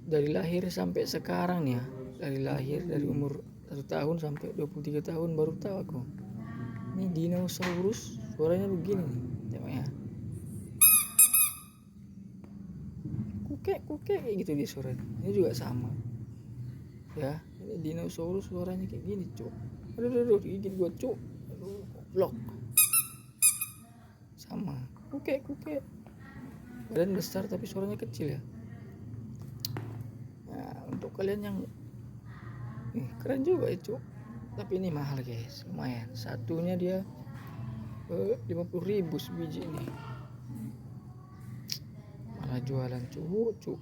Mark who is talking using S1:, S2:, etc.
S1: dari lahir sampai sekarang nih ya, dari umur 1 tahun sampai 23 tahun baru tahu aku ini dinosaurus suaranya begini nih, tengok ya, kukek kukek kayak gitu dia suaranya. Ini juga sama ya, ini dinosaurus suaranya kayak gini cuk. Aduh gigit gua cuk, aduh goblok. Sama kukek kukek, badan besar tapi suaranya kecil ya. Nah, untuk kalian yang keren juga itu, tapi ini mahal guys, lumayan. Satunya dia 50.000 sebiji nih, malah jualan cuk.